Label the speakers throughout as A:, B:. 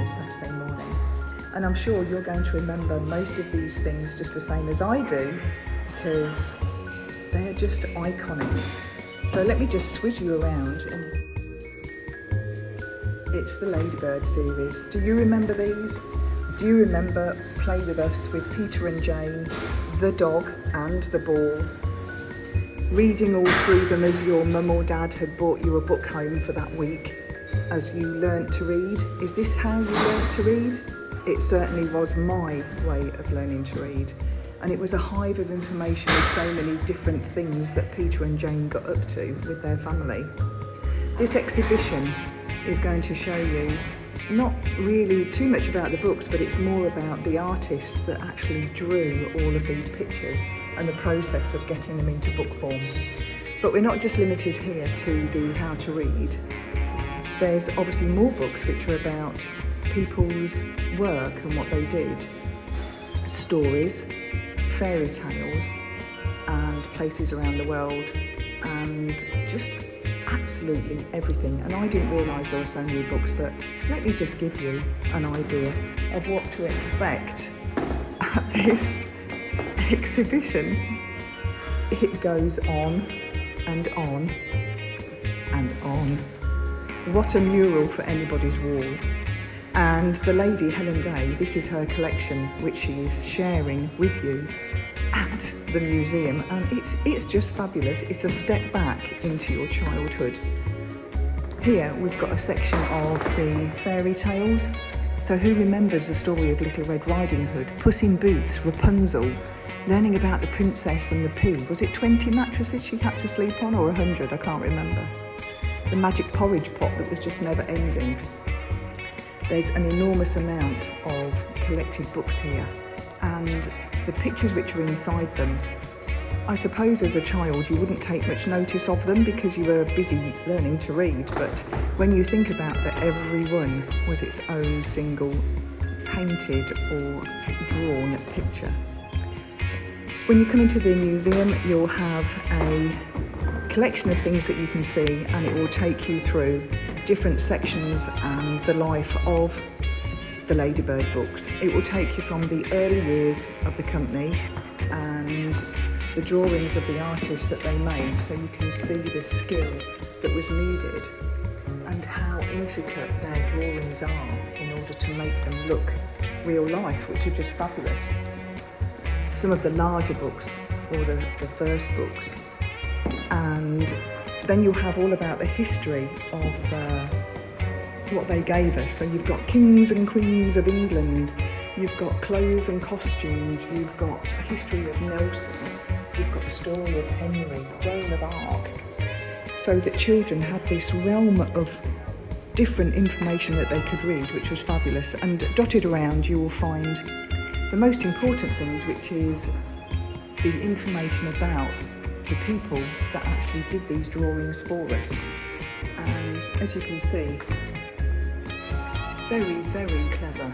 A: a Saturday morning. And I'm sure you're going to remember most of these things just the same as I do, because they're just iconic. So let me just swizz you around. It's the Ladybird series. Do you remember these? Do you remember Play With Us with Peter and Jane, the dog and the ball? Reading all through them as your mum or dad had brought you a book home for that week as you learnt to read. Is this how you learnt to read? It certainly was my way of learning to read. And it was a hive of information with so many different things that Peter and Jane got up to with their family. This exhibition is going to show you not really too much about the books, but it's more about the artists that actually drew all of these pictures and the process of getting them into book form. But we're not just limited here to the how to read. There's obviously more books which are about people's work and what they did. Stories, fairy tales, and places around the world, and just absolutely everything. And I didn't realise there were so many books, but let me just give you an idea of what to expect at this exhibition. It goes on and on and on. What a mural for anybody's wall. And the lady, Helen, this is her collection, which she is sharing with you at the museum, and it's just fabulous. It's a step back into your childhood. Here we've got a section of the fairy tales. So who remembers the story of Little Red Riding Hood, Puss in Boots, Rapunzel, learning about the princess and the pea? Was it 20 mattresses she had to sleep on, or 100? I can't remember. The magic porridge pot that was just never ending. There's an enormous amount of collected books here, and the pictures which are inside them, I suppose as a child you wouldn't take much notice of them because you were busy learning to read, but when you think about that every one was its own single painted or drawn picture. When you come into the museum, you'll have a collection of things that you can see, and it will take you through different sections and the life of the Ladybird books. It will take you from the early years of the company and the drawings of the artists that they made, so you can see the skill that was needed and how intricate their drawings are in order to make them look real life, which are just fabulous. Some of the larger books, or the first books, and then you'll have all about the history of what they gave us. So you've got kings and queens of England, you've got clothes and costumes, you've got a history of Nelson, you've got the story of Henry, Joan of Arc, so that children had this realm of different information that they could read, which was fabulous. And dotted around you will find the most important things, which is the information about the people that actually did these drawings for us. And as you can see, very, very clever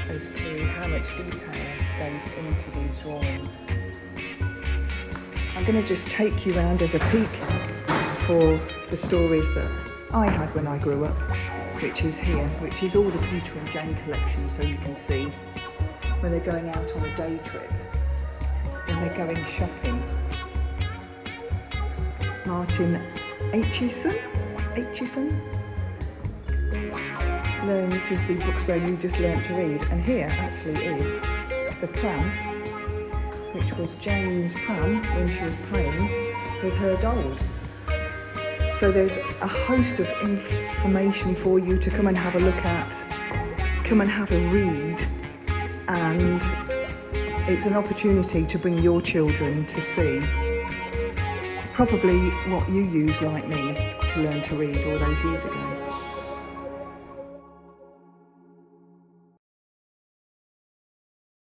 A: as to how much detail goes into these drawings. I'm going to just take you around as a peek for the stories that I had when I grew up, which is here, which is all the Peter and Jane collection, so you can see when they're going out on a day trip, when they're going shopping. Martin Aitchison? This is the books where you just learnt to read, and here actually is the pram, which was Jane's pram when she was playing with her dolls. So there's a host of information for you to come and have a look at, come and have a read, and it's an opportunity to bring your children to see probably what you used like me to learn to read all those years ago.